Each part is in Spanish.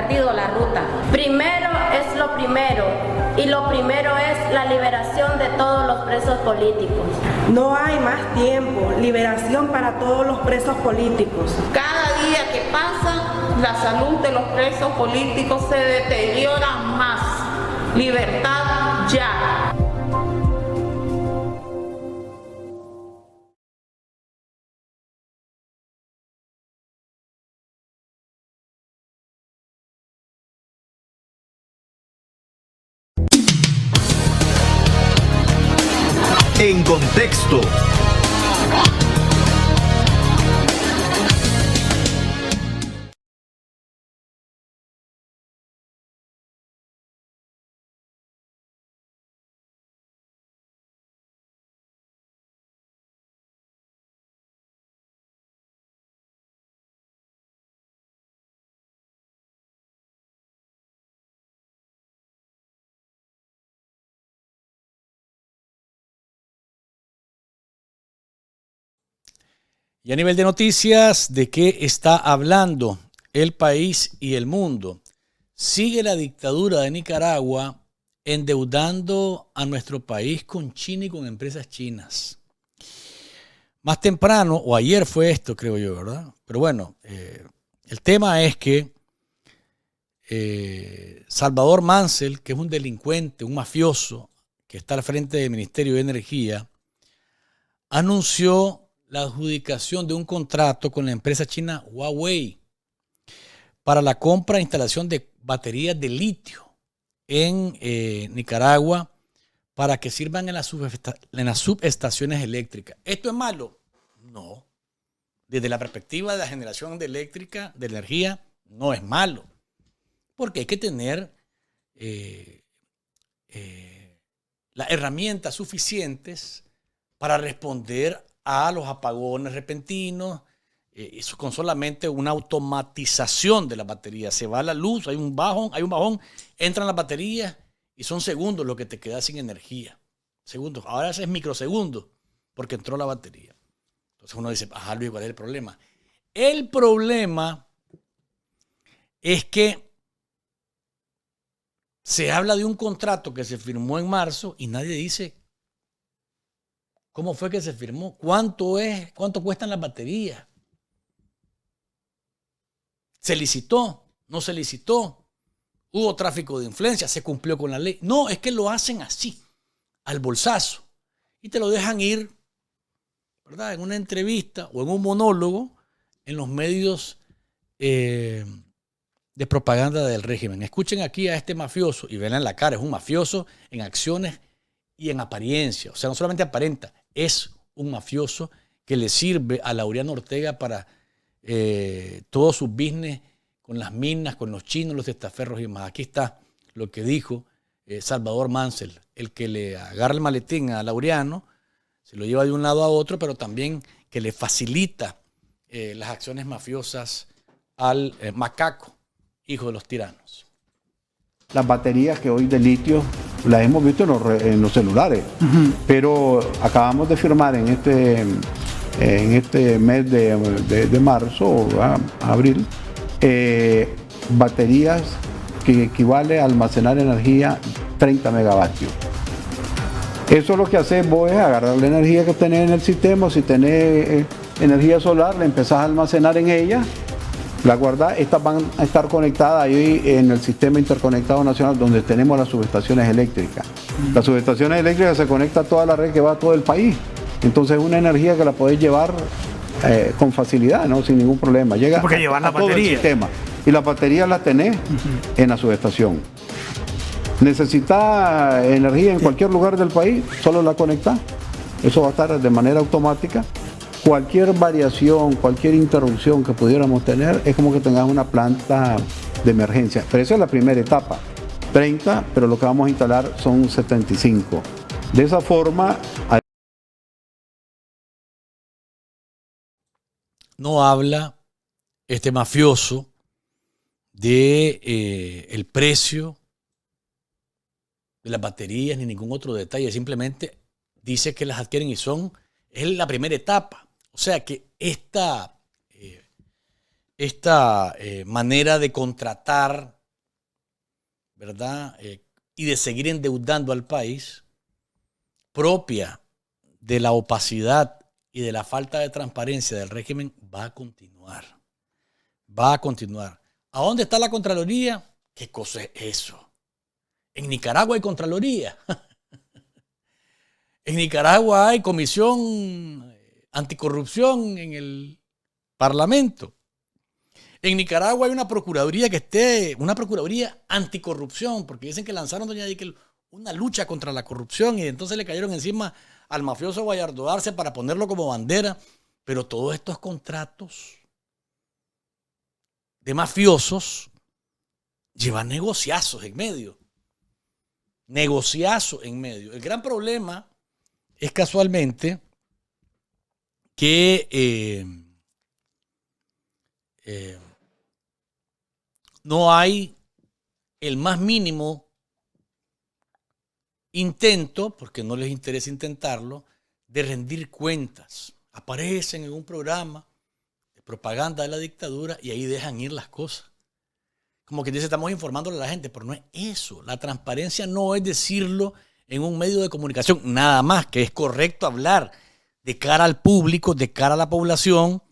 perdido la ruta. Primero es lo primero, y lo primero es la liberación de todos los presos políticos. No hay más tiempo, liberación para todos los presos políticos. Cada día que pasa, la salud de los presos políticos se deteriora más. Libertad ya. En contexto. Y a nivel de noticias, ¿de qué está hablando el país y el mundo? Sigue la dictadura de Nicaragua endeudando a nuestro país con China y con empresas chinas. Más temprano, o ayer fue esto, creo yo, ¿verdad? Pero bueno, el tema es que Salvador Mansell, que es un delincuente, un mafioso, que está al frente del Ministerio de Energía, anunció la adjudicación de un contrato con la empresa china Huawei para la compra e instalación de baterías de litio en Nicaragua para que sirvan en las subestaciones eléctricas. ¿Esto es malo? No. Desde la perspectiva de la generación de eléctrica, de energía, no es malo. Porque hay que tener las herramientas suficientes para responder a los apagones repentinos, con solamente una automatización de la batería. Se va la luz, hay un bajón, entran las baterías y son segundos lo que te queda sin energía. Segundos. Ahora es microsegundos porque entró la batería. Entonces uno dice, ajá, Luis, ¿cuál es el problema? El problema es que se habla de un contrato que se firmó en marzo y nadie dice cómo fue que se firmó, cuánto cuestan las baterías. ¿Se licitó? ¿No se licitó? ¿Hubo tráfico de influencia? ¿Se cumplió con la ley? No, es que lo hacen así, al bolsazo. Y te lo dejan ir, ¿verdad? En una entrevista o en un monólogo en los medios de propaganda del régimen. Escuchen aquí a este mafioso y ven en la cara, es un mafioso en acciones y en apariencia. O sea, no solamente aparenta, es un mafioso que le sirve a Laureano Ortega para todos sus business con las minas, con los chinos, los testaferros y más. Aquí está lo que dijo Salvador Mansell, el que le agarra el maletín a Laureano, se lo lleva de un lado a otro, pero también que le facilita las acciones mafiosas al macaco, hijo de los tiranos. Las baterías que hoy de litio las hemos visto en los celulares, pero acabamos de firmar en este mes de marzo, abril, baterías que equivale a almacenar energía 30 megavatios. Eso lo que haces vos es agarrar la energía que tenés en el sistema. Si tenés energía solar, la empezás a almacenar en ella, la guardás. Estas van a estar conectadas ahí en el sistema interconectado nacional donde tenemos las subestaciones eléctricas. Las subestaciones eléctricas se conecta a toda la red que va a todo el país. Entonces es una energía que la podés llevar con facilidad, ¿no? Sin ningún problema. Llega a todo el sistema. Y las baterías las tenés en la subestación. Necesitas energía en cualquier lugar del país, solo la conectás. Eso va a estar de manera automática. Cualquier variación, cualquier interrupción que pudiéramos tener, es como que tengas una planta de emergencia. Pero esa es la primera etapa. 30, pero lo que vamos a instalar son 75. De esa forma... No habla este mafioso de el precio de las baterías ni ningún otro detalle. Simplemente dice que las adquieren y es la primera etapa. O sea que esta manera de contratar ¿verdad? Y de seguir endeudando al país, propia de la opacidad y de la falta de transparencia del régimen, va a continuar. Va a continuar. ¿A dónde está la Contraloría? ¿Qué cosa es eso? En Nicaragua hay Contraloría. En Nicaragua hay Comisión Anticorrupción en el Parlamento. En Nicaragua hay una procuraduría una procuraduría anticorrupción, porque dicen que lanzaron, doña Dickel, una lucha contra la corrupción y entonces le cayeron encima al mafioso Gallardo Arce para ponerlo como bandera. Pero todos estos contratos de mafiosos llevan negociazos en medio. Negociazos en medio. El gran problema es casualmente que no hay el más mínimo intento, porque no les interesa intentarlo, de rendir cuentas. Aparecen en un programa de propaganda de la dictadura y ahí dejan ir las cosas. Como que dice, estamos informándole a la gente, pero no es eso. La transparencia no es decirlo en un medio de comunicación, nada más, que es correcto hablar de cara al público, de cara a la población,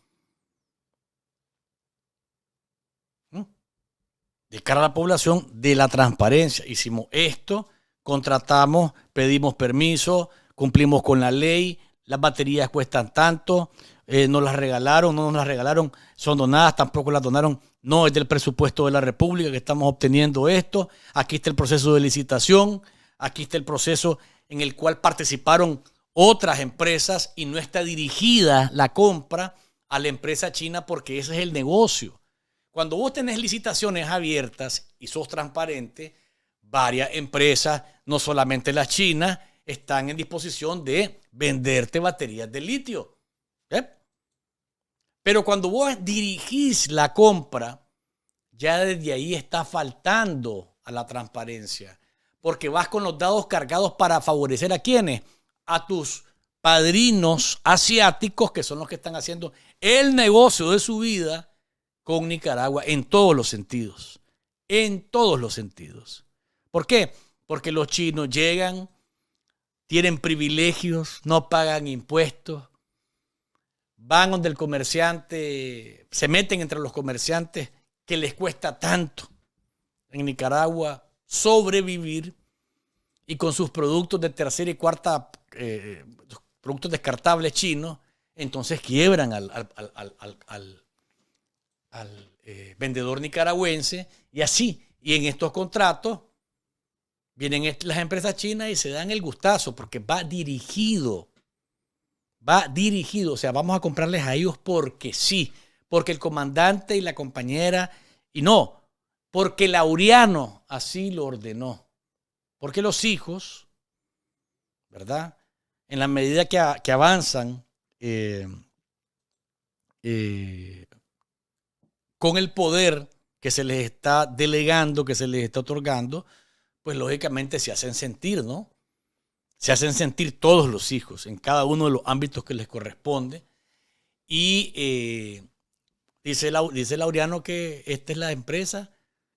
de cara a la población, de la transparencia. Hicimos esto, contratamos, pedimos permiso, cumplimos con la ley, las baterías cuestan tanto, nos las regalaron, no nos las regalaron, son donadas, tampoco las donaron, no es del presupuesto de la República que estamos obteniendo esto, aquí está el proceso de licitación, aquí está el proceso en el cual participaron otras empresas y no está dirigida la compra a la empresa china porque ese es el negocio. Cuando vos tenés licitaciones abiertas y sos transparente, varias empresas, no solamente las chinas, están en disposición de venderte baterías de litio. Pero cuando vos dirigís la compra, ya desde ahí está faltando a la transparencia. Porque vas con los dados cargados para favorecer ¿a quiénes? A tus padrinos asiáticos, que son los que están haciendo el negocio de su vida con Nicaragua en todos los sentidos. En todos los sentidos. ¿Por qué? Porque los chinos llegan, tienen privilegios, no pagan impuestos, van donde el comerciante, se meten entre los comerciantes que les cuesta tanto en Nicaragua sobrevivir y con sus productos de tercera y cuarta, productos descartables chinos, entonces quiebran al vendedor nicaragüense y así. Y en estos contratos vienen las empresas chinas y se dan el gustazo porque va dirigido, o sea, vamos a comprarles a ellos porque sí, porque el comandante y la compañera, y no, porque Laureano así lo ordenó, porque los hijos, ¿verdad? En la medida que avanzan con el poder que se les está delegando, que se les está otorgando, pues lógicamente se hacen sentir, ¿no? Se hacen sentir todos los hijos en cada uno de los ámbitos que les corresponde. Y dice Laureano que esta es la empresa,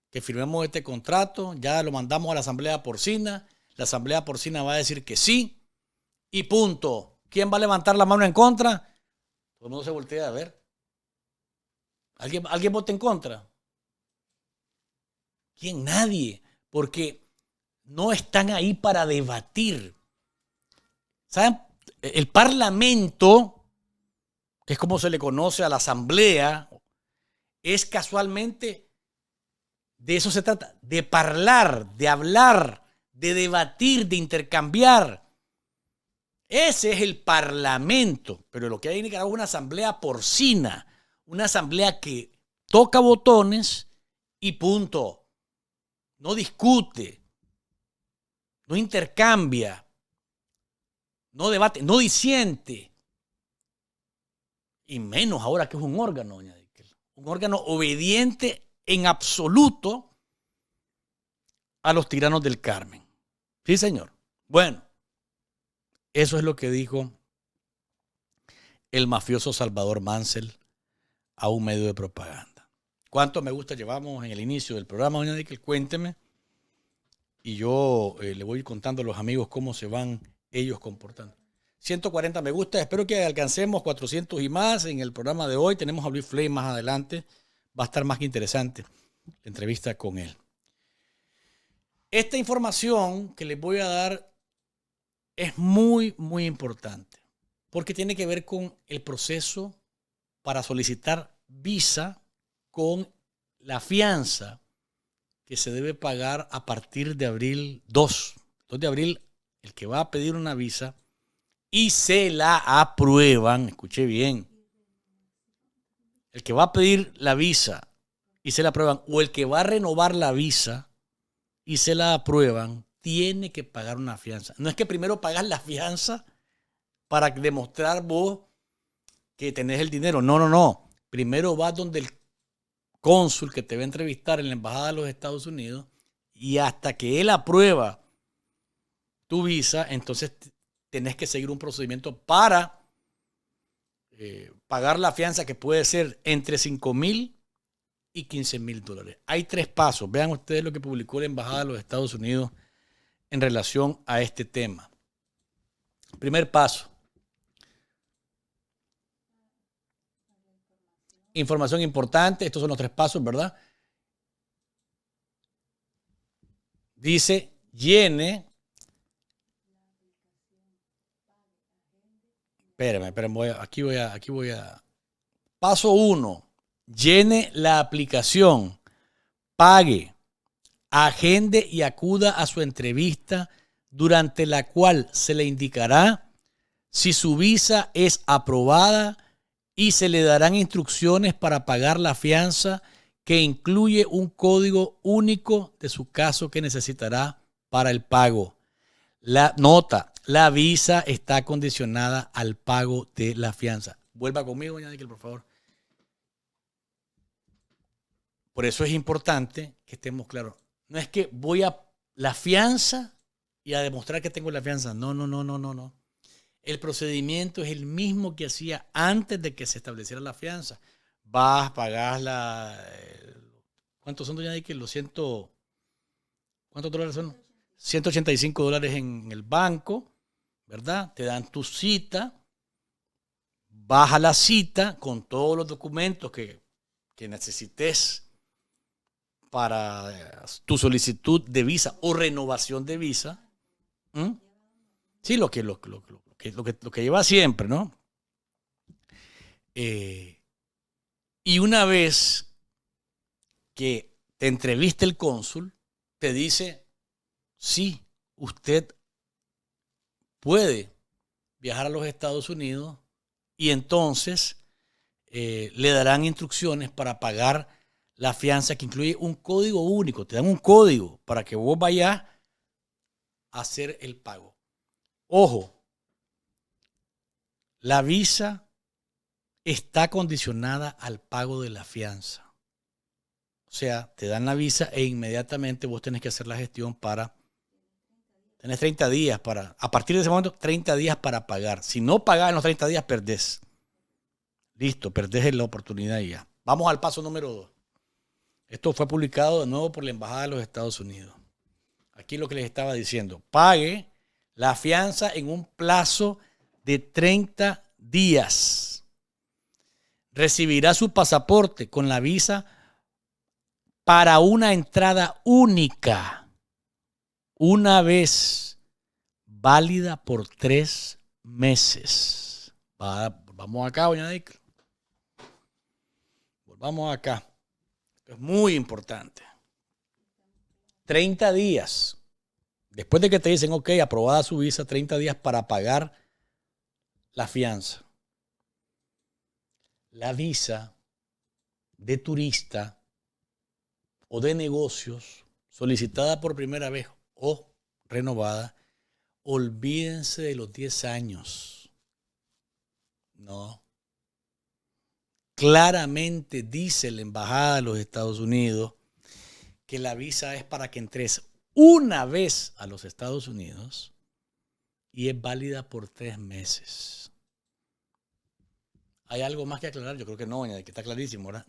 que firmemos este contrato, ya lo mandamos a la Asamblea Porcina, la Asamblea Porcina va a decir que sí, y punto. ¿Quién va a levantar la mano en contra? Todo el mundo se voltea a ver. ¿Alguien vota en contra? ¿Quién? Nadie. Porque no están ahí para debatir. ¿Saben? El Parlamento, que es como se le conoce a la Asamblea, es casualmente, de eso se trata, de parlar, de hablar, de debatir, de intercambiar. Ese es el Parlamento. Pero lo que hay en Nicaragua es una asamblea porcina, una asamblea que toca botones y punto. No discute, no intercambia, no debate, no disiente. Y menos ahora que es un órgano, doña Dickel. Un órgano obediente en absoluto a los tiranos del Carmen. Sí, señor. Bueno, eso es lo que dijo el mafioso Salvador Mansell a un medio de propaganda. ¿Cuántos me gusta llevamos en el inicio del programa, doña Dickel? Cuénteme. y yo le voy contando a los amigos cómo se van ellos comportando. 140 me gusta, espero que alcancemos 400 y más en el programa de hoy. Tenemos a Luis Flay más adelante, va a estar más que interesante la entrevista con él. Esta información que les voy a dar es muy, muy importante porque tiene que ver con el proceso para solicitar visa con la fianza que se debe pagar a partir de abril 2 de abril. El que va a pedir una visa y se la aprueban, escuché bien, el que va a pedir la visa y se la aprueban, o el que va a renovar la visa y se la aprueban, tiene que pagar una fianza. No es que primero pagas la fianza para demostrar vos que tenés el dinero. No. Primero vas donde el cónsul que te va a entrevistar en la embajada de los Estados Unidos y hasta que él aprueba tu visa, entonces tenés que seguir un procedimiento para pagar la fianza, que puede ser entre $5,000 y $15,000. Hay 3 pasos. Vean ustedes lo que publicó la embajada de los Estados Unidos en relación a este tema. Primer paso. Información importante. Estos son los 3 pasos, ¿verdad? Dice, llene. Espérame, aquí voy a. Paso 1. Llene la aplicación. Pague. Agende y acuda a su entrevista, durante la cual se le indicará si su visa es aprobada y se le darán instrucciones para pagar la fianza, que incluye un código único de su caso que necesitará para el pago. La nota, la visa está condicionada al pago de la fianza. Vuelva conmigo, doña Nickel, por favor. Por eso es importante que estemos claros. No es que voy a la fianza y a demostrar que tengo la fianza. No. El procedimiento es el mismo que hacía antes de que se estableciera la fianza. Vas, pagás ¿cuántos son, doña Nickel? ¿Cuántos dólares son? $185 en el banco, ¿verdad? Te dan tu cita, vas a la cita con todos los documentos que necesites para tu solicitud de visa o renovación de visa. Sí, lo que lleva siempre, ¿no? Y una vez que te entrevista el cónsul, te dice, sí, usted puede viajar a los Estados Unidos, y entonces le darán instrucciones para pagar la fianza, que incluye un código único. Te dan un código para que vos vayas a hacer el pago. Ojo, la visa está condicionada al pago de la fianza. O sea, te dan la visa e inmediatamente vos tenés que hacer la gestión para... Tenés 30 días para... A partir de ese momento, 30 días para pagar. Si no pagás en los 30 días, perdés. Listo, perdés la oportunidad y ya. Vamos al paso número 2. Esto fue publicado de nuevo por la Embajada de los Estados Unidos. Aquí lo que les estaba diciendo. Pague la fianza en un plazo de 30 días. Recibirá su pasaporte con la visa para una entrada única, una vez, válida por 3 meses. Vamos acá, doña Nickel. Volvamos acá. Esto es muy importante. 30 días. Después de que te dicen, ok, aprobada su visa, 30 días para pagar la fianza. La visa de turista o de negocios solicitada por primera vez o renovada, olvídense de los 10 años. No. Claramente dice la Embajada de los Estados Unidos que la visa es para que entres una vez a los Estados Unidos y es válida por 3 meses. ¿Hay algo más que aclarar? Yo creo que no, que está clarísimo, ¿verdad?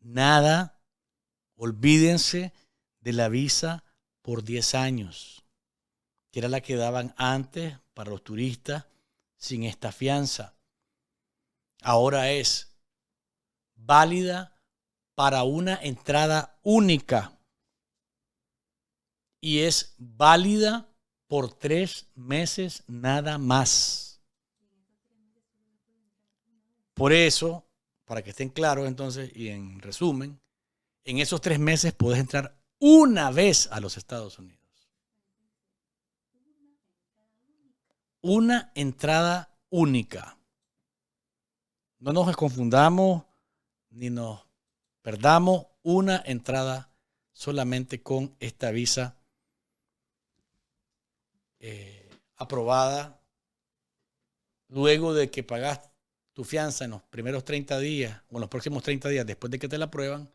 Nada, olvídense de la visa por 10 años, que era la que daban antes para los turistas sin esta fianza. Ahora es válida para una entrada única y es válida por 3 meses nada más. Por eso, para que estén claros entonces y en resumen, en esos 3 meses puedes entrar una vez a los Estados Unidos. Una entrada única. No nos confundamos ni nos perdamos. Una entrada solamente con esta visa aprobada luego de que pagaste tu fianza en los primeros 30 días o en los próximos 30 días después de que te la aprueban.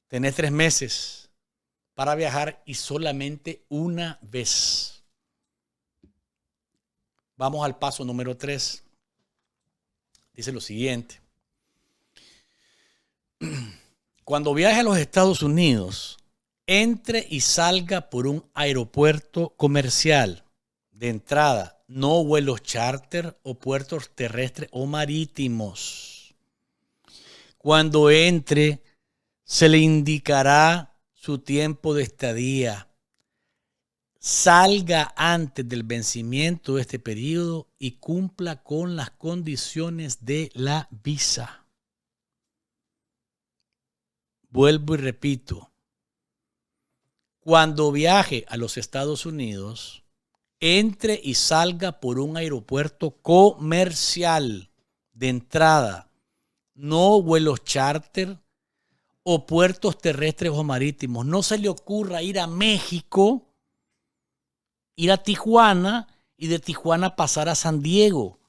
Tenés 3 meses para viajar y solamente una vez. Vamos al paso número 3. Dice lo siguiente. Cuando viaje a los Estados Unidos, entre y salga por un aeropuerto comercial de entrada, no vuelos charter o puertos terrestres o marítimos. Cuando entre, se le indicará su tiempo de estadía. Salga antes del vencimiento de este periodo y cumpla con las condiciones de la visa. Vuelvo y repito. Cuando viaje a los Estados Unidos, entre y salga por un aeropuerto comercial de entrada, no vuelos charter o puertos terrestres o marítimos. No se le ocurra ir a México, ir a Tijuana y de Tijuana pasar a San Diego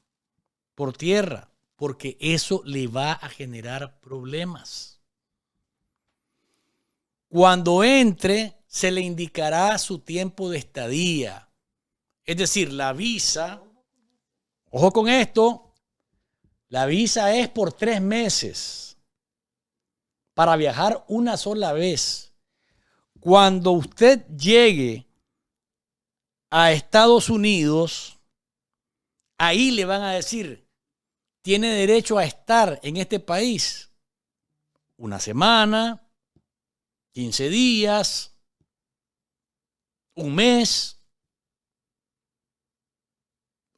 por tierra, porque eso le va a generar problemas. Cuando entre, se le indicará su tiempo de estadía. Es decir, la visa, ojo con esto, la visa es por 3 meses para viajar una sola vez. Cuando usted llegue a Estados Unidos, ahí le van a decir, tiene derecho a estar en este país 1 semana, 15 días, 1 mes,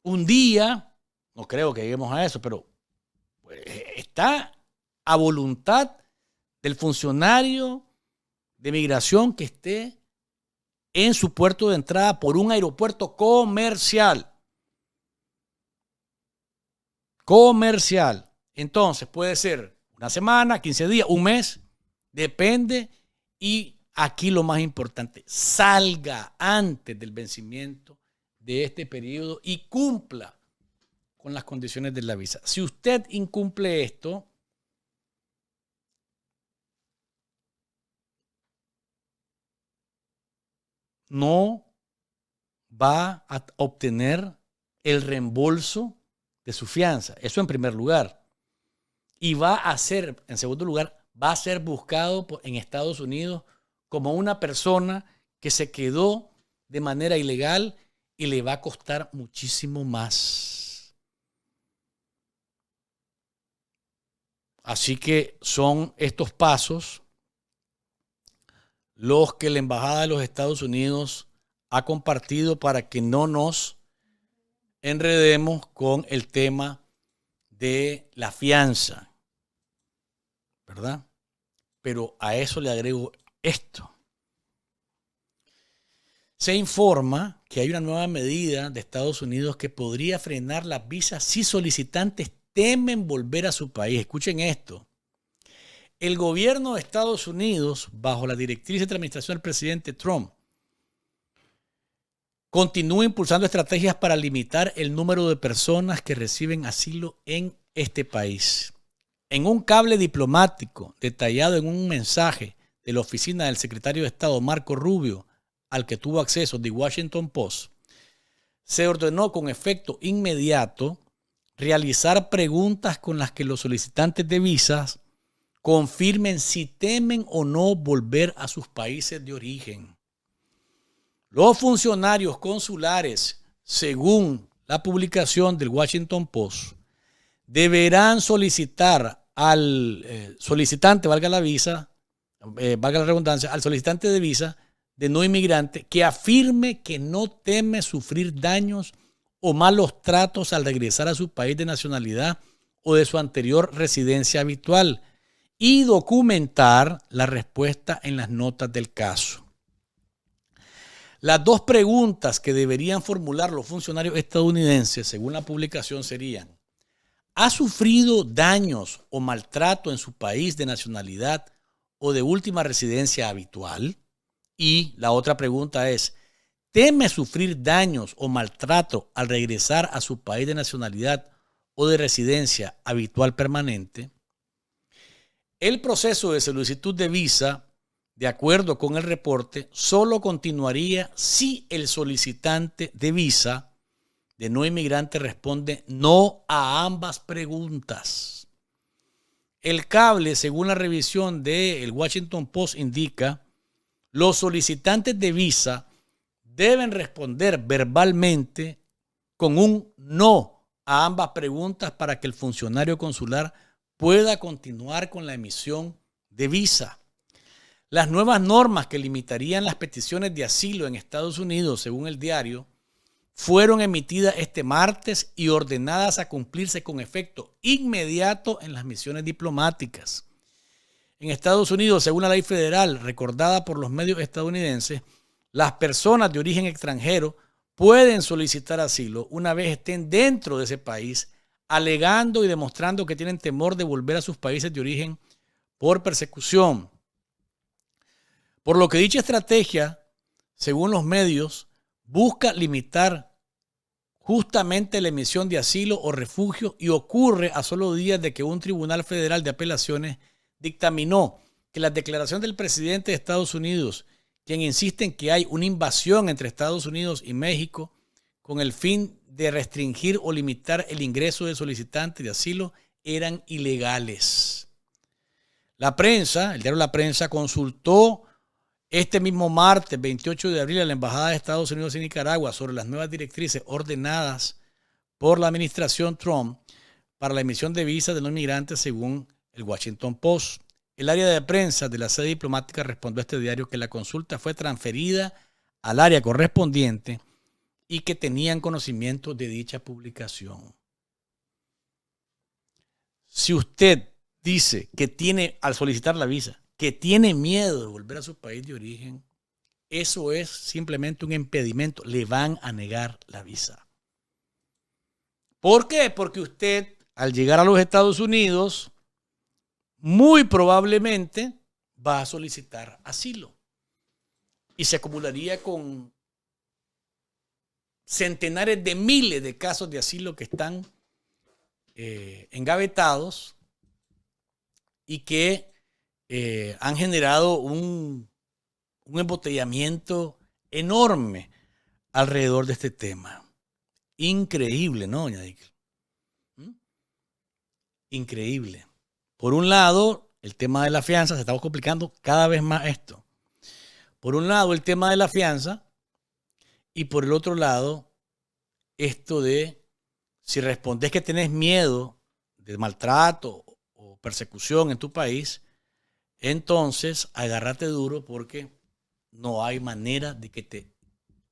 1 día. No creo que lleguemos a eso, pero está a voluntad del funcionario de migración que esté en su puerto de entrada por un aeropuerto comercial. Comercial. Entonces puede ser 1 semana, 15 días, 1 mes, depende. Y aquí lo más importante, salga antes del vencimiento de este periodo y cumpla con las condiciones de la visa. Si usted incumple esto, no va a obtener el reembolso de su fianza. Eso en primer lugar. Y va a ser, en segundo lugar, va a ser buscado en Estados Unidos como una persona que se quedó de manera ilegal y le va a costar muchísimo más. Así que son estos pasos los que la Embajada de los Estados Unidos ha compartido para que no nos enredemos con el tema de la fianza, ¿verdad? Pero a eso le agrego esto. Se informa que hay una nueva medida de Estados Unidos que podría frenar las visas si solicitantes temen volver a su país. Escuchen esto. El gobierno de Estados Unidos, bajo la directriz de la administración del presidente Trump, continúa impulsando estrategias para limitar el número de personas que reciben asilo en este país. En un cable diplomático detallado en un mensaje de la oficina del secretario de Estado Marco Rubio, al que tuvo acceso The Washington Post, se ordenó con efecto inmediato realizar preguntas con las que los solicitantes de visas confirmen si temen o no volver a sus países de origen. Los funcionarios consulares, según la publicación del Washington Post, deberán solicitar al solicitante, valga la redundancia, al solicitante de visa de no inmigrante que afirme que no teme sufrir daños o malos tratos al regresar a su país de nacionalidad o de su anterior residencia habitual y documentar la respuesta en las notas del caso. Las dos preguntas que deberían formular los funcionarios estadounidenses, según la publicación, serían: ¿ha sufrido daños o maltrato en su país de nacionalidad o de última residencia habitual? Y la otra pregunta es: ¿teme sufrir daños o maltrato al regresar a su país de nacionalidad o de residencia habitual permanente? El proceso de solicitud de visa, de acuerdo con el reporte, solo continuaría si el solicitante de visa de no inmigrante responde no a ambas preguntas. El cable, según la revisión del Washington Post, indica: los solicitantes de visa deben responder verbalmente con un no a ambas preguntas para que el funcionario consular pueda continuar con la emisión de visa. Las nuevas normas que limitarían las peticiones de asilo en Estados Unidos, según el diario, fueron emitidas este martes y ordenadas a cumplirse con efecto inmediato en las misiones diplomáticas. En Estados Unidos, según la ley federal recordada por los medios estadounidenses, las personas de origen extranjero pueden solicitar asilo una vez estén dentro de ese país, alegando y demostrando que tienen temor de volver a sus países de origen por persecución. Por lo que dicha estrategia, según los medios, busca limitar justamente la emisión de asilo o refugio y ocurre a solo días de que un tribunal federal de apelaciones dictaminó que la declaración del presidente de Estados Unidos, quien insiste en que hay una invasión entre Estados Unidos y México con el fin de restringir o limitar el ingreso de solicitantes de asilo, eran ilegales. La prensa, el diario La Prensa, consultó este mismo martes 28 de abril a la Embajada de Estados Unidos en Nicaragua sobre las nuevas directrices ordenadas por la administración Trump para la emisión de visas de no inmigrantes, según el Washington Post. El área de prensa de la sede diplomática respondió a este diario que la consulta fue transferida al área correspondiente y que tenían conocimiento de dicha publicación. Si usted dice que tiene, al solicitar la visa, que tiene miedo de volver a su país de origen, eso es simplemente un impedimento. Le van a negar la visa. ¿Por qué? Porque usted, al llegar a los Estados Unidos, muy probablemente va a solicitar asilo y se acumularía con centenares de miles de casos de asilo que están engavetados y que han generado un embotellamiento enorme alrededor de este tema. Increíble, ¿no, doña Dickel? Increíble. Por un lado, el tema de la fianza, se está complicando cada vez más esto. Por un lado, el tema de la fianza, y por el otro lado, esto de si respondes que tenés miedo de maltrato o persecución en tu país, entonces agárrate duro porque no hay manera de que te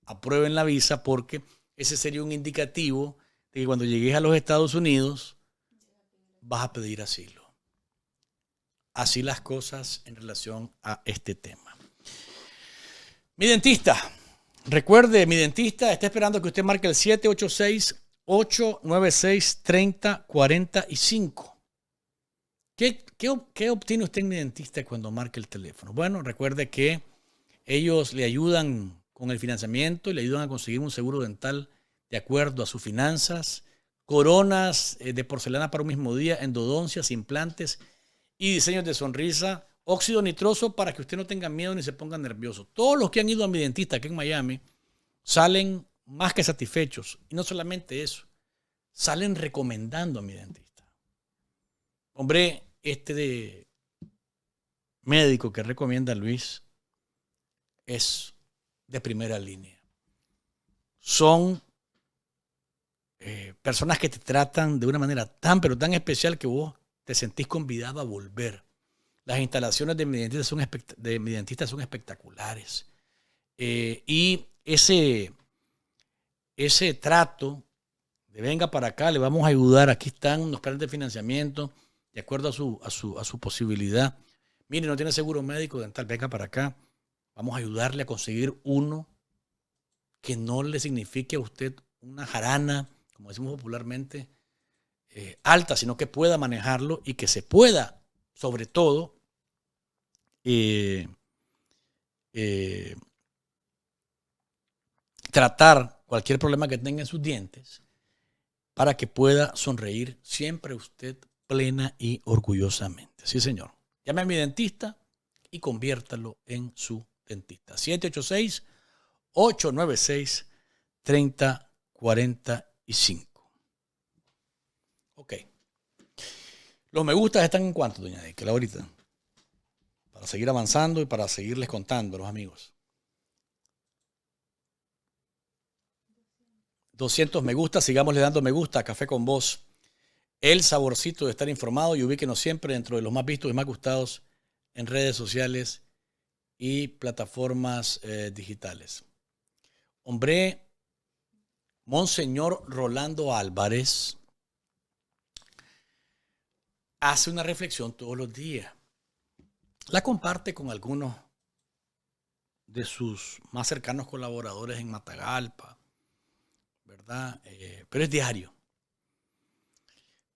aprueben la visa, porque ese sería un indicativo de que cuando llegues a los Estados Unidos vas a pedir asilo. Así las cosas en relación a este tema. Mi dentista, recuerde, mi dentista está esperando que usted marque el 786-896-3045. ¿Qué obtiene usted en mi dentista cuando marque el teléfono? Bueno, recuerde que ellos le ayudan con el financiamiento y le ayudan a conseguir un seguro dental de acuerdo a sus finanzas, coronas de porcelana para un mismo día, endodoncias, implantes y diseños de sonrisa, óxido nitroso para que usted no tenga miedo ni se ponga nervioso. Todos los que han ido a mi dentista aquí en Miami salen más que satisfechos. Y no solamente eso, salen recomendando a mi dentista. Hombre, médico que recomienda Luis es de primera línea. Son personas que te tratan de una manera tan, pero tan especial que vos te sentís convidado a volver. Las instalaciones de mi dentista son espectaculares. Y ese trato de venga para acá, le vamos a ayudar, aquí están los planes de financiamiento, de acuerdo a su posibilidad. Mire, no tiene seguro médico dental, venga para acá, vamos a ayudarle a conseguir uno que no le signifique a usted una jarana, como decimos popularmente, alta, sino que pueda manejarlo y que se pueda, sobre todo, tratar cualquier problema que tenga en sus dientes para que pueda sonreír siempre usted plena y orgullosamente. Sí, señor. Llame a mi dentista y conviértalo en su dentista. 786-896-3045. Ok. Los me gustas están en cuánto, doña Deikel, ahorita. Para seguir avanzando y para seguirles contando, los amigos. 200 me gusta, sigámosle dando me gusta a Café con Voz. El saborcito de estar informado y ubíquenos siempre dentro de los más vistos y más gustados en redes sociales y plataformas digitales. Hombre, Monseñor Rolando Álvarez hace una reflexión todos los días. La comparte con algunos de sus más cercanos colaboradores en Matagalpa, ¿verdad? Pero es diario.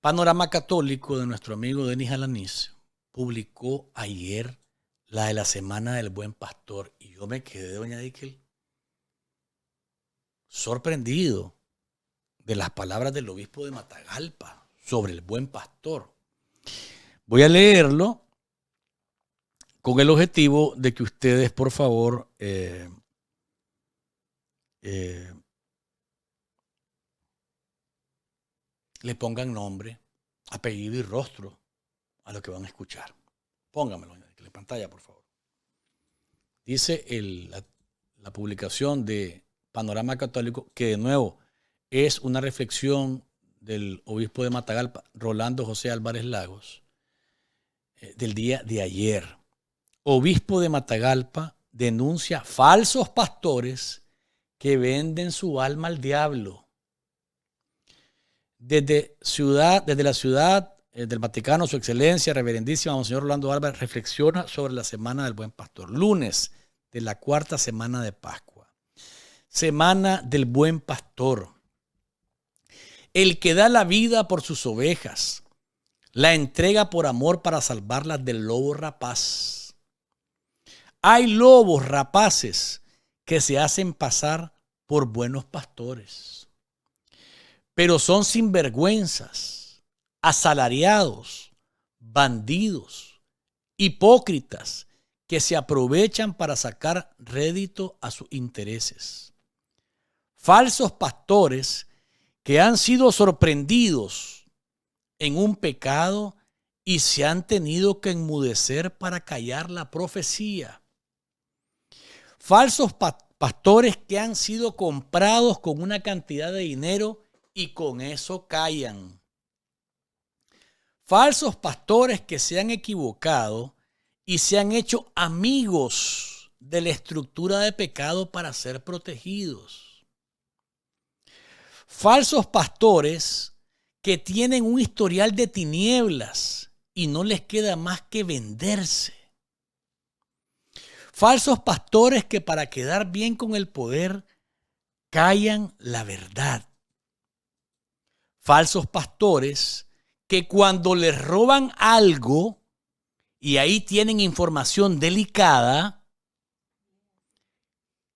Panorama Católico de nuestro amigo Denis Alanís publicó ayer la de la Semana del Buen Pastor y yo me quedé, doña Deikel, sorprendido de las palabras del obispo de Matagalpa sobre el Buen Pastor. Voy a leerlo con el objetivo de que ustedes, por favor, le pongan nombre, apellido y rostro a lo que van a escuchar. Póngamelo en la pantalla, por favor. Dice la publicación de Panorama Católico, que de nuevo es una reflexión del obispo de Matagalpa, Rolando José Álvarez Lagos, del día de ayer. Obispo de Matagalpa denuncia falsos pastores que venden su alma al diablo. Desde la ciudad del Vaticano, su excelencia, reverendísima Monseñor Rolando Álvarez, reflexiona sobre la Semana del Buen Pastor. Lunes de la cuarta semana de Pascua. Semana del Buen Pastor. El que da la vida por sus ovejas, la entrega por amor para salvarlas del lobo rapaz. Hay lobos rapaces que se hacen pasar por buenos pastores, pero son sinvergüenzas, asalariados, bandidos, hipócritas que se aprovechan para sacar rédito a sus intereses. Falsos pastores que han sido sorprendidos en un pecado y se han tenido que enmudecer para callar la profecía. Falsos pastores que han sido comprados con una cantidad de dinero y con eso callan. Falsos pastores que se han equivocado y se han hecho amigos de la estructura de pecado para ser protegidos. Falsos pastores que tienen un historial de tinieblas y no les queda más que venderse. Falsos pastores que para quedar bien con el poder callan la verdad. Falsos pastores que cuando les roban algo y ahí tienen información delicada,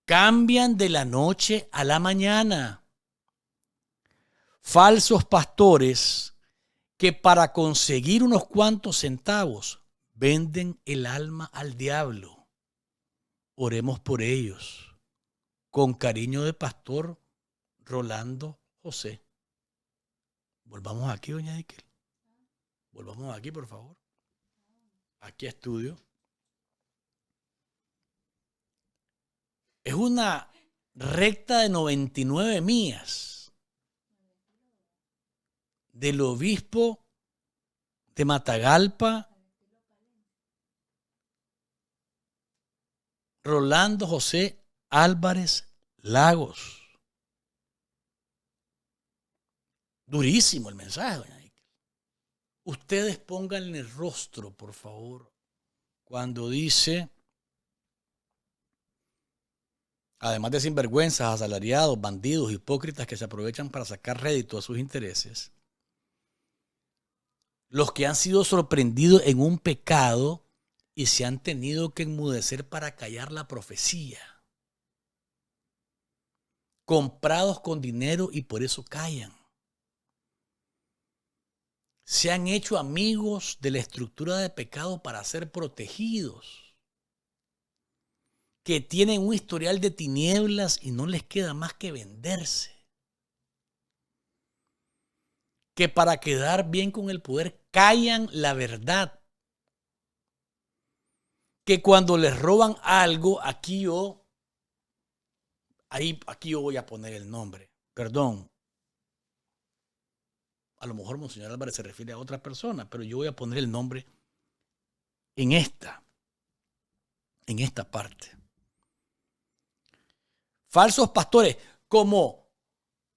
cambian de la noche a la mañana. Falsos pastores que para conseguir unos cuantos centavos venden el alma al diablo. Oremos por ellos. Con cariño de pastor Rolando José. Volvamos aquí, doña Deikel. Volvamos aquí, por favor. Aquí a estudio. Es una recta de 99 millas del obispo de Matagalpa, Rolando José Álvarez Lagos. Durísimo el mensaje, doña Nickel. Ustedes pónganle el rostro, por favor, cuando dice, además de sinvergüenzas, asalariados, bandidos, hipócritas que se aprovechan para sacar rédito a sus intereses, los que han sido sorprendidos en un pecado y se han tenido que enmudecer para callar la profecía, comprados con dinero y por eso callan. Se han hecho amigos de la estructura de pecado para ser protegidos, que tienen un historial de tinieblas y no les queda más que venderse, que para quedar bien con el poder callan la verdad, que cuando les roban algo, aquí yo voy a poner el nombre, perdón, a lo mejor Monseñor Álvarez se refiere a otra persona, pero yo voy a poner el nombre en esta parte. Falsos pastores como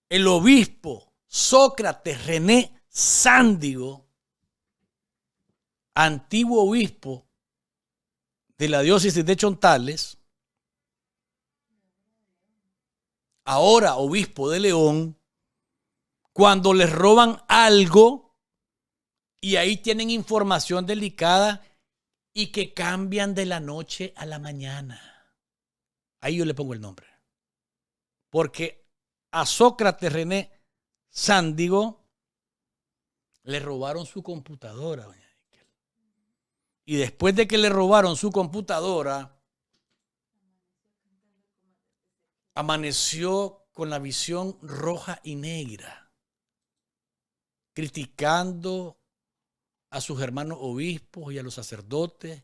el obispo Sócrates René Sándigo, antiguo obispo de la diócesis de Chontales, ahora obispo de León, cuando les roban algo y ahí tienen información delicada y que cambian de la noche a la mañana. Ahí yo le pongo el nombre. Porque a Sócrates René Sándigo le robaron su computadora, doña Nickel. Y después de que le robaron su computadora, amaneció con la visión roja y negra, criticando a sus hermanos obispos y a los sacerdotes.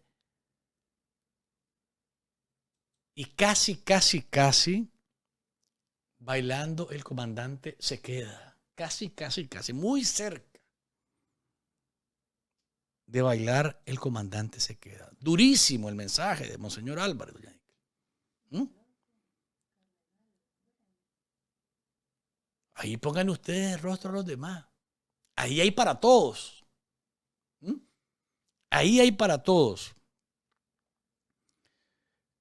Y casi, bailando El Comandante se queda. Casi, muy cerca de bailar El Comandante se queda. Durísimo el mensaje de Monseñor Álvarez, doña Nickel. Ahí pongan ustedes el rostro a los demás. Ahí hay para todos. Ahí hay para todos.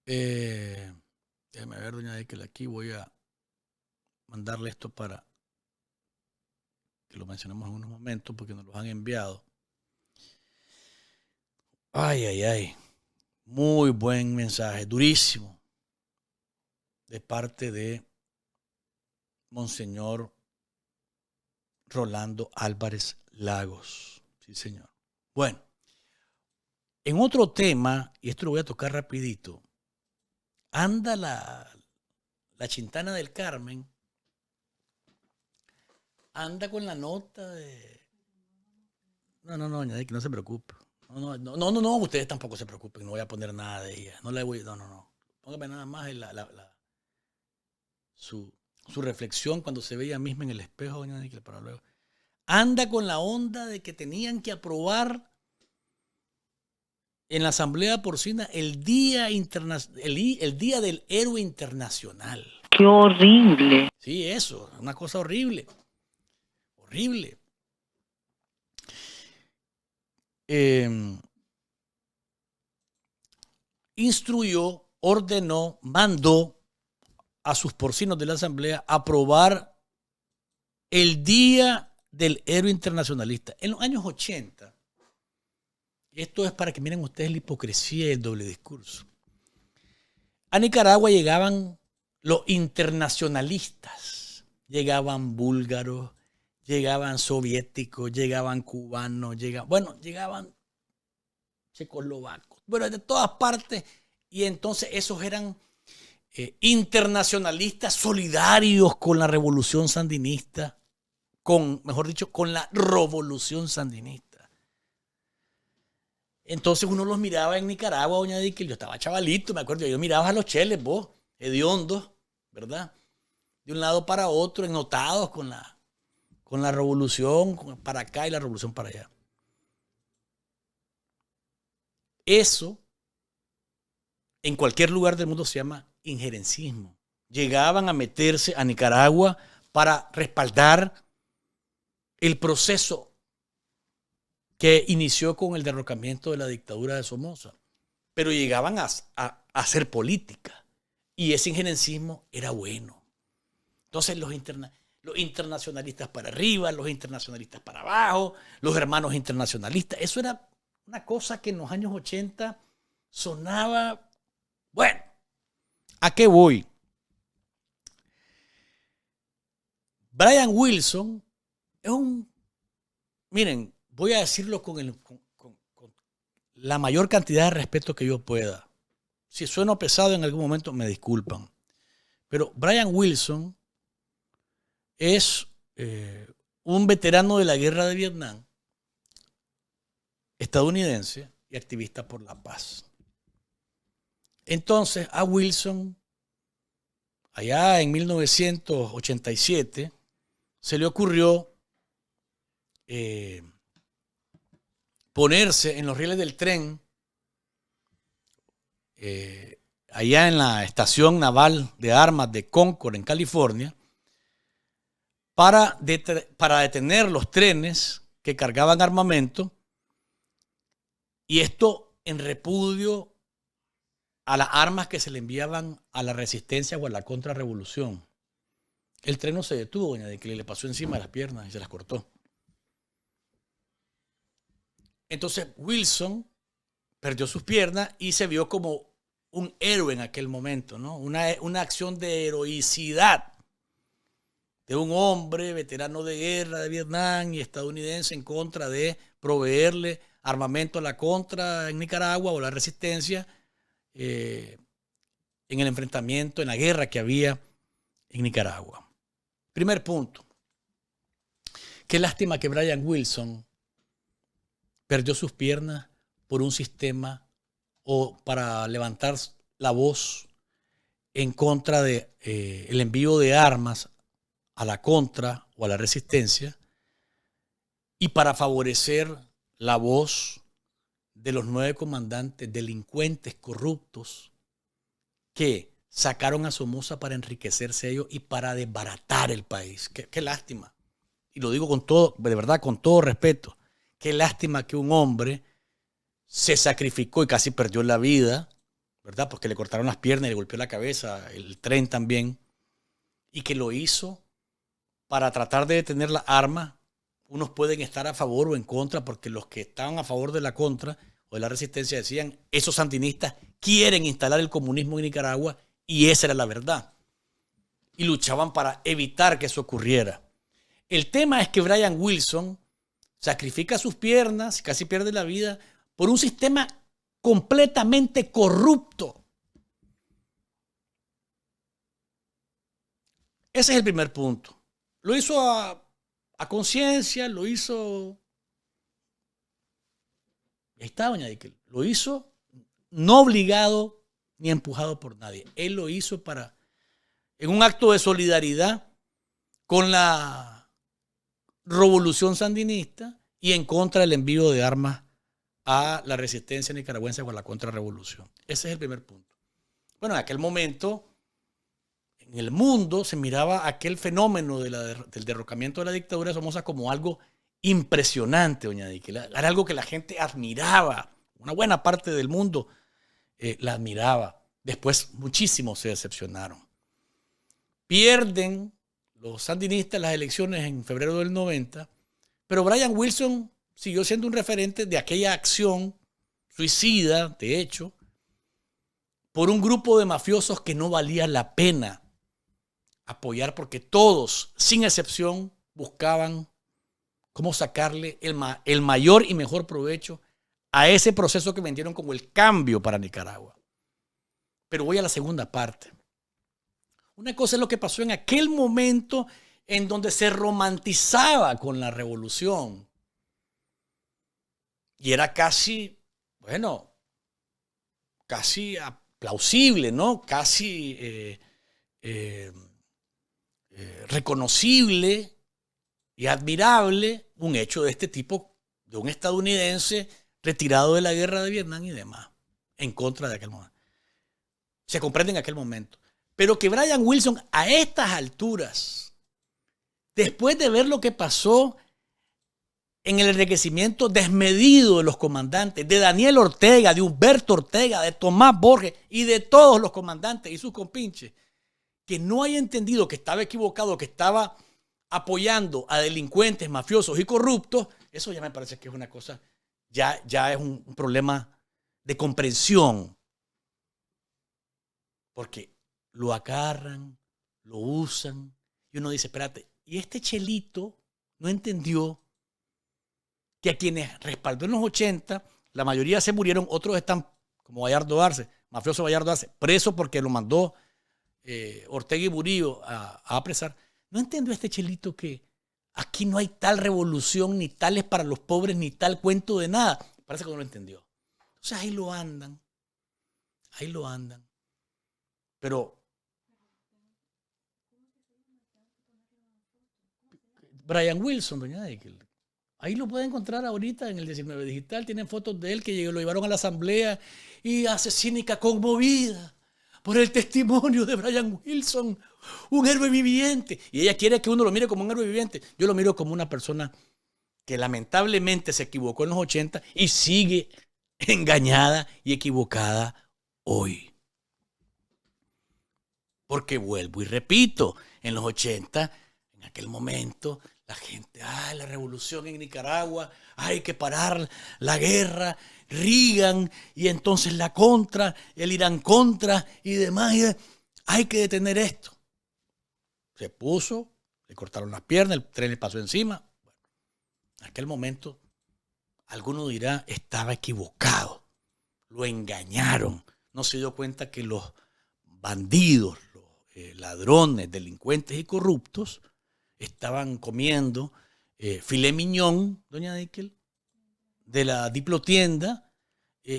Déjame ver, doña Nickel, aquí voy a mandarle esto para que lo mencionemos en unos momentos porque nos los han enviado. Ay. Muy buen mensaje, durísimo, de parte de Monseñor Rolando Álvarez Lagos. Sí, señor. Bueno, en otro tema, y esto lo voy a tocar rapidito, anda la Chintana del Carmen, anda con la nota de... No, doña Nickel, no se preocupe. No, ustedes tampoco se preocupen, no voy a poner nada de ella. No. Póngame nada más su reflexión cuando se ve ella misma en el espejo, doña Nickel, para luego. Anda con la onda de que tenían que aprobar en la Asamblea Porcina el Día del Héroe Internacional. ¡Qué horrible! Sí, eso, una cosa horrible. Horrible. Instruyó, ordenó, mandó a sus porcinos de la Asamblea aprobar el Día del Héroe Internacionalista. En los años 80, esto es para que miren ustedes la hipocresía y el doble discurso. A Nicaragua llegaban los internacionalistas, llegaban búlgaros, llegaban soviéticos, llegaban cubanos, llegaban checoslovacos, bueno, de todas partes, y entonces esos eran internacionalistas solidarios con la revolución sandinista, con la revolución sandinista. Entonces uno los miraba en Nicaragua, doña Nickel, yo estaba chavalito, me acuerdo, yo miraba a los cheles, vos, hediondos, ¿verdad? De un lado para otro, ennotados con la revolución para acá y la revolución para allá. Eso, en cualquier lugar del mundo se llama injerencismo. Llegaban a meterse a Nicaragua para respaldar el proceso que inició con el derrocamiento de la dictadura de Somoza. Pero llegaban a hacer política. Y ese injerencismo era bueno. Entonces los internacionalistas para arriba, los internacionalistas para abajo, los hermanos internacionalistas. Eso era una cosa que en los años 80 sonaba. Bueno, ¿a qué voy? Brian Wilson es miren, voy a decirlo con la mayor cantidad de respeto que yo pueda. Si sueno pesado en algún momento, me disculpan. Pero Brian Wilson es un veterano de la guerra de Vietnam, estadounidense y activista por la paz. Entonces, a Wilson, allá en 1987, se le ocurrió ponerse en los rieles del tren allá en la estación naval de armas de Concord, en California, para detener los trenes que cargaban armamento, y esto en repudio a las armas que se le enviaban a la resistencia o a la contrarrevolución. El tren no se detuvo, doña de que le pasó encima de las piernas y se las cortó. Entonces Wilson perdió sus piernas y se vio como un héroe en aquel momento, ¿no? Una acción de heroicidad de un hombre veterano de guerra de Vietnam y estadounidense en contra de proveerle armamento a la contra en Nicaragua o la resistencia en el enfrentamiento, en la guerra que había en Nicaragua. Primer punto. Qué lástima que Brian Wilson perdió sus piernas por un sistema o para levantar la voz en contra de el envío de armas a la contra o a la resistencia y para favorecer la voz de los 9 comandantes delincuentes corruptos que sacaron a Somoza para enriquecerse ellos y para desbaratar el país. Qué lástima. Y lo digo con todo, de verdad, con todo respeto. Qué lástima que un hombre se sacrificó y casi perdió la vida, ¿verdad? Porque le cortaron las piernas y le golpeó la cabeza, el tren también, y que lo hizo para tratar de detener las armas. Unos pueden estar a favor o en contra, porque los que estaban a favor de la contra o de la resistencia decían, esos sandinistas quieren instalar el comunismo en Nicaragua, y esa era la verdad. Y luchaban para evitar que eso ocurriera. El tema es que Brian Wilson sacrifica sus piernas, casi pierde la vida, por un sistema completamente corrupto. Ese es el primer punto. Lo hizo a conciencia, lo hizo... Ahí está, doña Diquel. Lo hizo no obligado ni empujado por nadie. Él lo hizo en un acto de solidaridad con la revolución sandinista y en contra del envío de armas a la resistencia nicaragüense o a la contrarrevolución. Ese es el primer punto. Bueno, en aquel momento, en el mundo se miraba aquel fenómeno del derrocamiento de la dictadura de Somoza como algo impresionante, doña Diquel. Era algo que la gente admiraba. Una buena parte del mundo la admiraba. Después muchísimos se decepcionaron. Pierden los sandinistas las elecciones en febrero del 90, pero Brian Wilson siguió siendo un referente de aquella acción suicida, de hecho, por un grupo de mafiosos que no valía la pena apoyar, porque todos, sin excepción, buscaban cómo sacarle el mayor y mejor provecho a ese proceso que vendieron como el cambio para Nicaragua. Pero voy a la segunda parte. Una cosa es lo que pasó en aquel momento en donde se romantizaba con la revolución. Y era casi plausible, ¿no? Casi reconocible y admirable un hecho de este tipo, de un estadounidense retirado de la guerra de Vietnam y demás, en contra de aquel momento. Se comprende en aquel momento. Pero que Brian Wilson a estas alturas, después de ver lo que pasó en el enriquecimiento desmedido de los comandantes, de Daniel Ortega, de Humberto Ortega, de Tomás Borges y de todos los comandantes y sus compinches, que no haya entendido que estaba equivocado, que estaba apoyando a delincuentes, mafiosos y corruptos, eso ya me parece que es una cosa, ya es un problema de comprensión. Porque lo agarran, lo usan, y uno dice, espérate, y este chelito no entendió que a quienes respaldó en los 80, la mayoría se murieron, otros están, como Bayardo Arce, mafioso Bayardo Arce, preso porque lo mandó Ortega y Murillo a apresar. No entendió este chelito que aquí no hay tal revolución, ni tales para los pobres, ni tal cuento de nada. Parece que no lo entendió. Entonces ahí lo andan. Pero Brian Wilson, doña Deikel, ahí lo puede encontrar ahorita en el 19 Digital. Tienen fotos de él que lo llevaron a la asamblea y hace cínica conmovida por el testimonio de Brian Wilson, un héroe viviente. Y ella quiere que uno lo mire como un héroe viviente. Yo lo miro como una persona que lamentablemente se equivocó en los 80 y sigue engañada y equivocada hoy. Porque vuelvo y repito, en los 80, en aquel momento, la gente, la revolución en Nicaragua, hay que parar la guerra, Reagan, y entonces la contra, el Irán contra y demás, hay que detener esto. Se puso, le cortaron las piernas, el tren le pasó encima. Bueno, en aquel momento, alguno dirá, estaba equivocado, lo engañaron, no se dio cuenta que los bandidos, ladrones, delincuentes y corruptos estaban comiendo filet mignon, doña Deikel, de la diplotienda,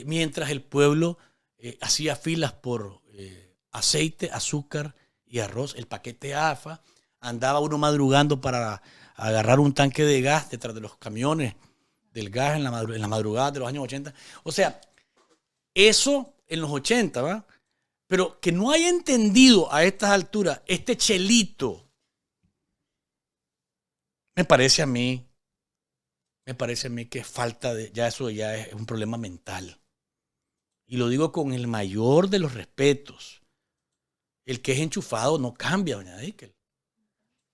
mientras el pueblo hacía filas por aceite, azúcar y arroz, el paquete AFA, andaba uno madrugando para agarrar un tanque de gas detrás de los camiones del gas en la madrugada de los años 80. O sea, eso en los 80, ¿va? Pero que no haya entendido a estas alturas este chelito, me parece a mí que falta de, eso ya es un problema mental. Y lo digo con el mayor de los respetos. El que es enchufado no cambia, doña Deikel.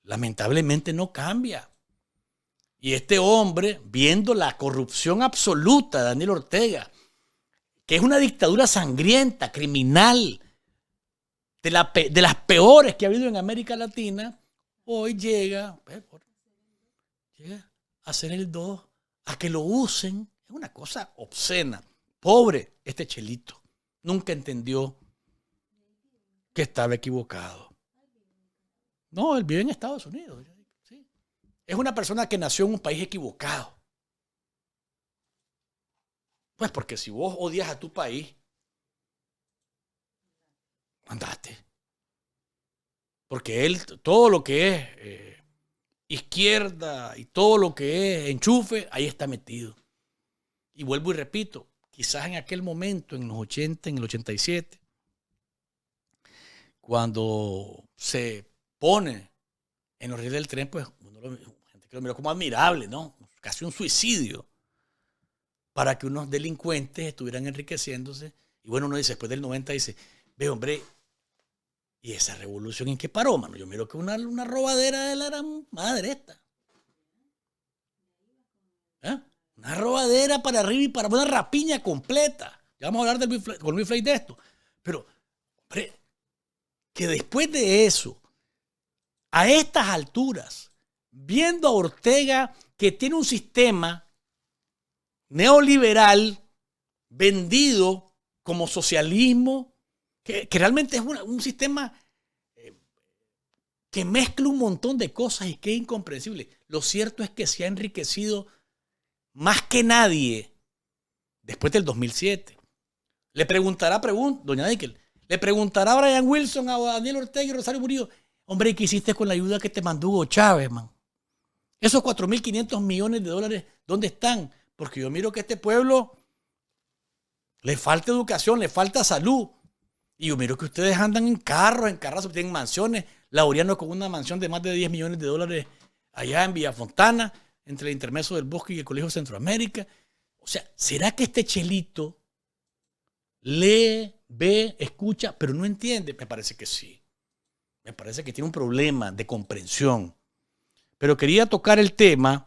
Lamentablemente no cambia. Y este hombre, viendo la corrupción absoluta de Daniel Ortega, que es una dictadura sangrienta, criminal, de las peores que ha habido en América Latina, hoy llega a hacer el 2, a que lo usen. Es una cosa obscena. Pobre este chelito. Nunca entendió que estaba equivocado. No, él vive en Estados Unidos. Sí. Es una persona que nació en un país equivocado. Pues porque si vos odias a tu país, andate. Porque él, todo lo que es izquierda y todo lo que es enchufe, ahí está metido. Y vuelvo y repito, quizás en aquel momento, en los 80, en el 87, cuando se pone en los rieles del tren, pues gente que lo miró como admirable, ¿no? Casi un suicidio, para que unos delincuentes estuvieran enriqueciéndose. Y bueno, uno dice, después del 90, dice, ve, hombre, ¿y esa revolución en qué paró, mano? Yo miro que una robadera de la gran madre esta. Una robadera para arriba y para una rapiña completa. Ya vamos a hablar con Luis Frey de esto. Pero, hombre, que después de eso, a estas alturas, viendo a Ortega que tiene un sistema neoliberal vendido como socialismo, que realmente es un sistema que mezcla un montón de cosas y que es incomprensible. Lo cierto es que se ha enriquecido más que nadie después del 2007. Le preguntará, doña Dickel, le preguntará a Brian Wilson, a Daniel Ortega y Rosario Murillo, hombre, ¿qué hiciste con la ayuda que te mandó Hugo Chávez, man? Esos 4.500 millones de dólares, ¿dónde están? Porque yo miro que a este pueblo le falta educación, le falta salud. Y yo miro que ustedes andan en carros, tienen mansiones. Laureano con una mansión de más de 10 millones de dólares allá en Villafontana, entre el Intermeso del Bosque y el Colegio Centroamérica. O sea, ¿será que este chelito lee, ve, escucha, pero no entiende? Me parece que sí. Me parece que tiene un problema de comprensión. Pero quería tocar el tema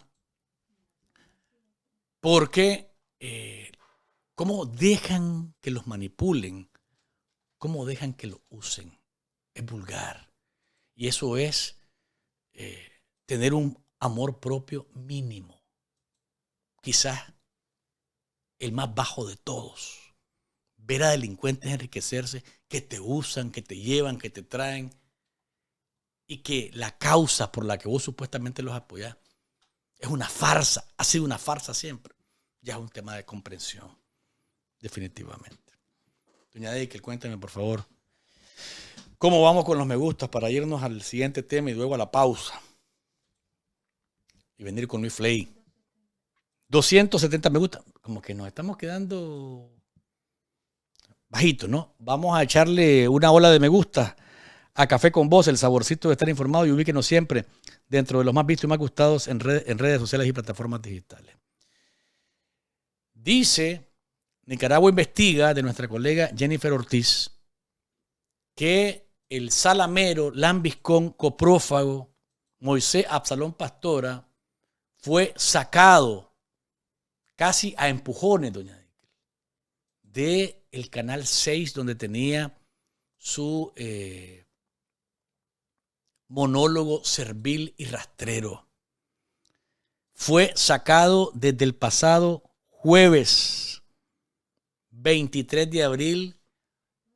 porque cómo dejan que los manipulen, cómo dejan que lo usen. Es vulgar. Y eso es tener un amor propio mínimo. Quizás el más bajo de todos. Ver a delincuentes enriquecerse, que te usan, que te llevan, que te traen, y que la causa por la que vos supuestamente los apoyás es una farsa, ha sido una farsa siempre. Ya es un tema de comprensión, definitivamente. Doña Dickel, cuéntame, por favor, ¿cómo vamos con los me gustas para irnos al siguiente tema y luego a la pausa? Y venir con Luis Flay. 270 me gusta. Como que nos estamos quedando bajito, ¿no? Vamos a echarle una ola de me gusta a Café con Voz, el saborcito de estar informado, y ubíquenos siempre dentro de los más vistos y más gustados en redes sociales y plataformas digitales. Dice Nicaragua Investiga, de nuestra colega Jennifer Ortiz, que el salamero, lambiscón, coprófago, Moisés Absalón Pastora, fue sacado casi a empujones, doña Dickel, del Canal 6, donde tenía su monólogo servil y rastrero. Fue sacado desde el pasado jueves 23 de abril.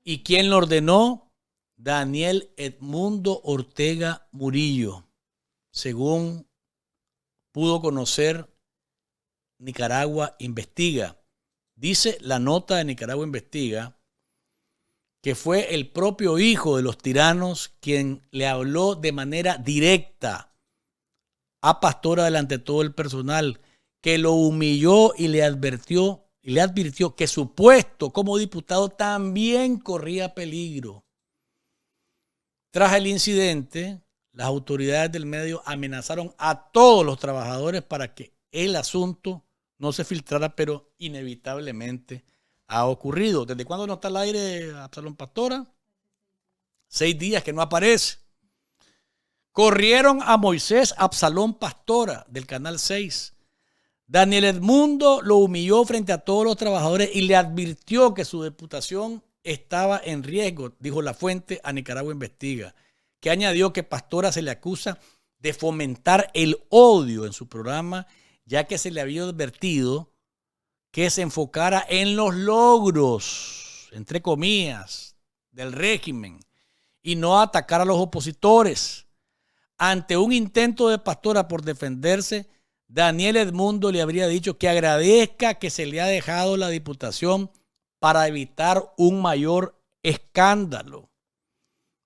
¿Y quién lo ordenó? Daniel Edmundo Ortega Murillo, según pudo conocer Nicaragua Investiga. Dice la nota de Nicaragua Investiga que fue el propio hijo de los tiranos quien le habló de manera directa a Pastora delante de todo el personal, que lo humilló y le advirtió que su puesto como diputado también corría peligro. Tras el incidente, las autoridades del medio amenazaron a todos los trabajadores para que el asunto no se filtrara, pero inevitablemente ha ocurrido. ¿Desde cuándo no está al aire Absalón Pastora? 6 días que no aparece. Corrieron a Moisés Absalón Pastora del Canal 6. Daniel Edmundo lo humilló frente a todos los trabajadores y le advirtió que su reputación estaba en riesgo, dijo la fuente a Nicaragua Investiga, que añadió que Pastora se le acusa de fomentar el odio en su programa, ya que se le había advertido que se enfocara en los logros, entre comillas, del régimen y no atacar a los opositores. Ante un intento de Pastora por defenderse, Daniel Edmundo le habría dicho que agradezca que se le ha dejado la diputación para evitar un mayor escándalo.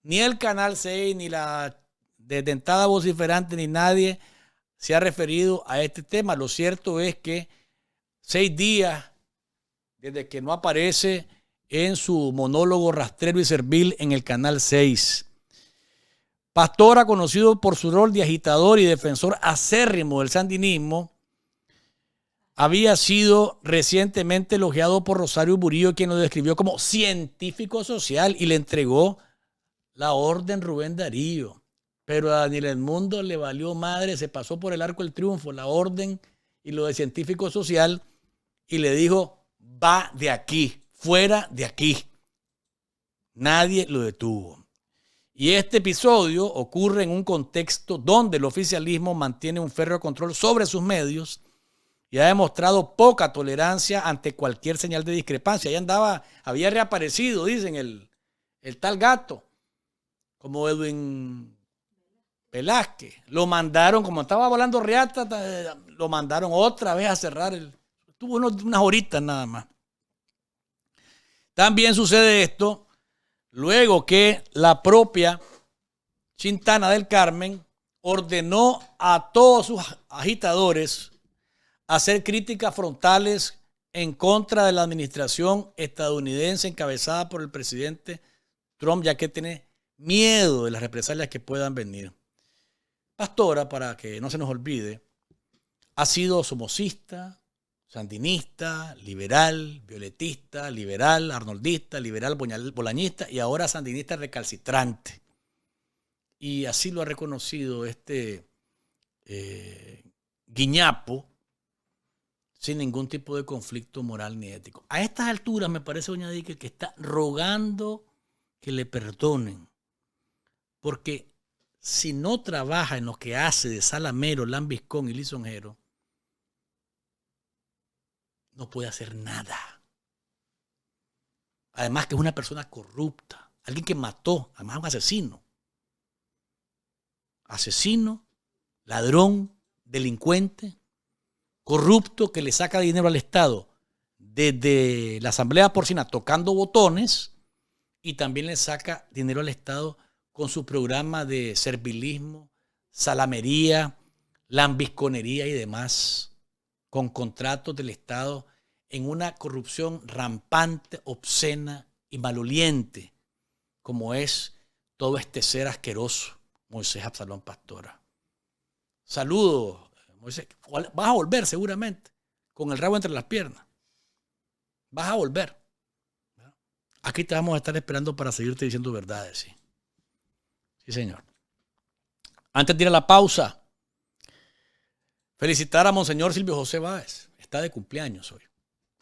Ni el Canal 6, ni la desdentada vociferante, ni nadie se ha referido a este tema. Lo cierto es que 6 días desde que no aparece en su monólogo rastrero y servil en el Canal 6. Pastora, conocido por su rol de agitador y defensor acérrimo del sandinismo, había sido recientemente elogiado por Rosario Murillo, quien lo describió como científico social y le entregó la orden Rubén Darío. Pero a Daniel Edmundo le valió madre, se pasó por el arco del triunfo la orden y lo de científico social y le dijo, va de aquí, fuera de aquí. Nadie lo detuvo. Y este episodio ocurre en un contexto donde el oficialismo mantiene un férreo control sobre sus medios y ha demostrado poca tolerancia ante cualquier señal de discrepancia. Ahí había reaparecido, dicen, el tal gato, como Edwin Velázquez. Lo mandaron, como estaba volando riata, lo mandaron otra vez a cerrar. Tuvo unas horitas nada más. También sucede esto luego que la propia Chintana del Carmen ordenó a todos sus agitadores hacer críticas frontales en contra de la administración estadounidense encabezada por el presidente Trump, ya que tiene miedo de las represalias que puedan venir. Pastora, para que no se nos olvide, ha sido somocista, sandinista, liberal, violetista, liberal, arnoldista, liberal, bolañista y ahora sandinista recalcitrante. Y así lo ha reconocido este guiñapo sin ningún tipo de conflicto moral ni ético. A estas alturas me parece, doña Dique, que está rogando que le perdonen, porque si no trabaja en lo que hace de salamero, lambiscón y lisonjero, no puede hacer nada. Además que es una persona corrupta, alguien que mató, además un asesino. Asesino, ladrón, delincuente, corrupto, que le saca dinero al Estado desde la Asamblea Porcina tocando botones y también le saca dinero al Estado con su programa de servilismo, salamería, lambisconería y demás, con contratos del Estado en una corrupción rampante, obscena y maloliente, como es todo este ser asqueroso, Moisés Absalón Pastora. Saludos, Moisés. Vas a volver seguramente, con el rabo entre las piernas. Vas a volver. Aquí te vamos a estar esperando para seguirte diciendo verdades, sí. Sí, señor. Antes de ir a la pausa, felicitar a Monseñor Silvio José Báez. Está de cumpleaños hoy.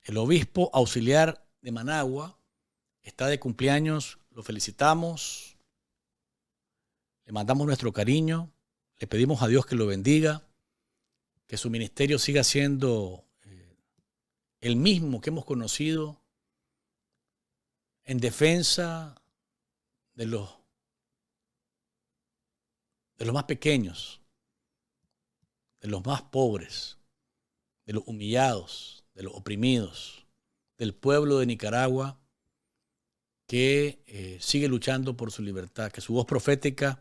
El obispo auxiliar de Managua está de cumpleaños. Lo felicitamos. Le mandamos nuestro cariño. Le pedimos a Dios que lo bendiga. Que su ministerio siga siendo el mismo que hemos conocido en defensa de los más pequeños, de los más pobres, de los humillados, de los oprimidos, del pueblo de Nicaragua que sigue luchando por su libertad, que su voz profética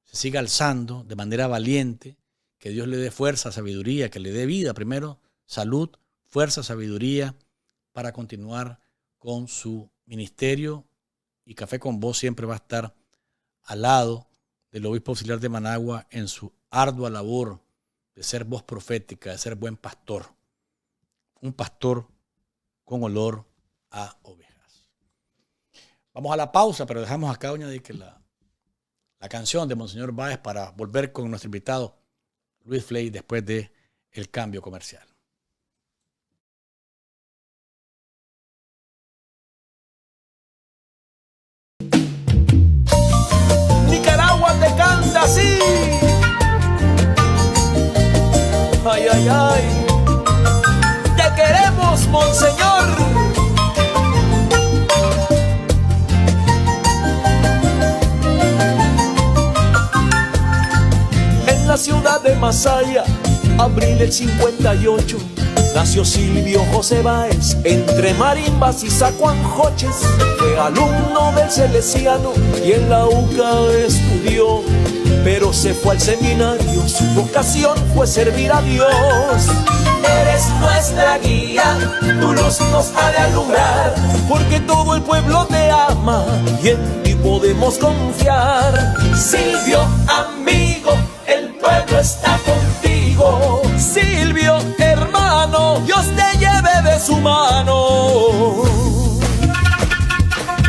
se siga alzando de manera valiente, que Dios le dé fuerza, sabiduría, que le dé vida, primero salud, fuerza, sabiduría, para continuar con su ministerio. Y Café con Voz siempre va a estar al lado del obispo auxiliar de Managua en su ardua labor de ser voz profética, de ser buen pastor. Un pastor con olor a ovejas. Vamos a la pausa, pero dejamos acá, doña Dique, la canción de Monseñor Báez para volver con nuestro invitado Luis Flay después de el cambio comercial. Nicaragua te canta así. Ay, ay, ay. Te queremos, Monseñor. En la ciudad de Masaya, abril del 58, nació Silvio José Báez. Entre marimbas y zacuanjoches fue alumno del Salesiano y en la UCA estudió, pero se fue al seminario. Su vocación fue servir a Dios. Eres nuestra guía, tu luz nos ha de alumbrar, porque todo el pueblo te ama y en ti podemos confiar. Silvio, amigo, el pueblo está contigo. Silvio, hermano, Dios te lleve de su mano.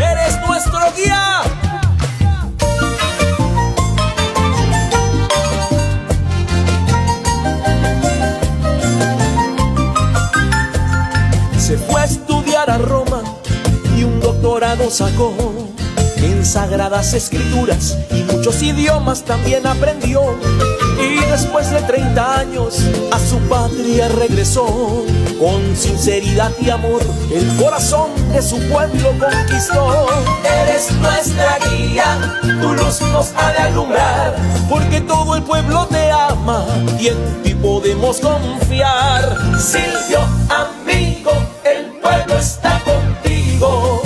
Eres nuestro guía. Se fue a estudiar a Roma y un doctorado sacó en Sagradas Escrituras y muchos idiomas también aprendió. Y después de 30 años a su patria regresó. Con sinceridad y amor el corazón de su pueblo conquistó. Eres nuestra guía, tu luz nos ha de alumbrar, porque todo el pueblo te ama y en ti podemos confiar. Silvio, amigo, el pueblo está contigo.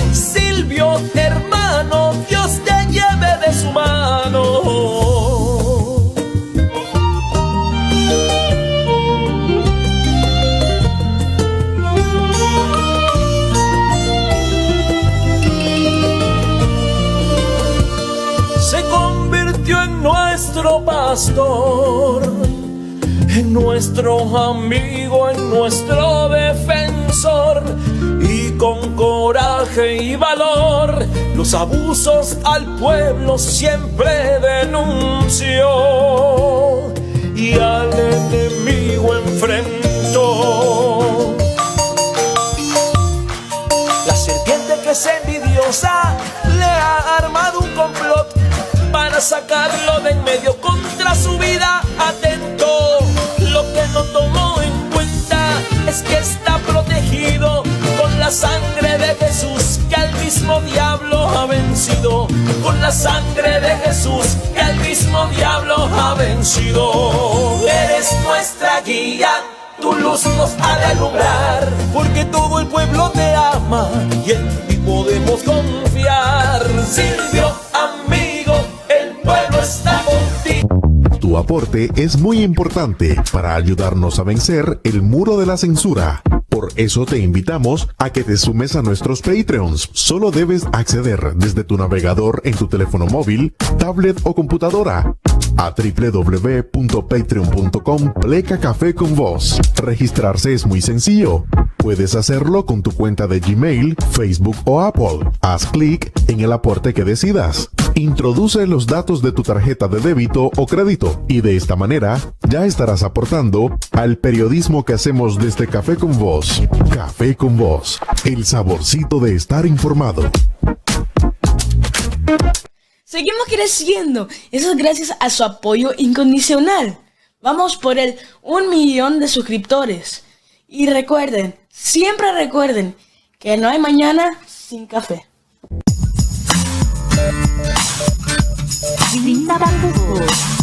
nuestro pastor, en nuestro amigo, en nuestro defensor, y con coraje y valor los abusos al pueblo siempre denunció y al enemigo enfrentó. La serpiente que es envidiosa le ha armado un complot para sacarlo de en medio contra su vida. Atento, lo que no tomó en cuenta es que está protegido con la sangre de Jesús, que al mismo diablo ha vencido. Con la sangre de Jesús, que al mismo diablo ha vencido. Eres nuestra guía, tu luz nos ha de alumbrar, porque todo el pueblo te ama y en ti podemos confiar. Silvio, amigo, el pueblo está contigo. Tu aporte es muy importante para ayudarnos a vencer el muro de la censura. Por eso te invitamos a que te sumes a nuestros Patreons. Solo debes acceder desde tu navegador en tu teléfono móvil, tablet o computadora a www.patreon.com/café-con-voz. Registrarse es muy sencillo. Puedes hacerlo con tu cuenta de Gmail, Facebook o Apple. Haz clic en el aporte que decidas. Introduce los datos de tu tarjeta de débito o crédito y de esta manera ya estarás aportando al periodismo que hacemos desde Café con Voz. Café con Voz, el saborcito de estar informado. Seguimos creciendo, eso es gracias a su apoyo incondicional. Vamos por el 1 millón de suscriptores. Y recuerden, siempre recuerden, que no hay mañana sin café. Sin tapujos.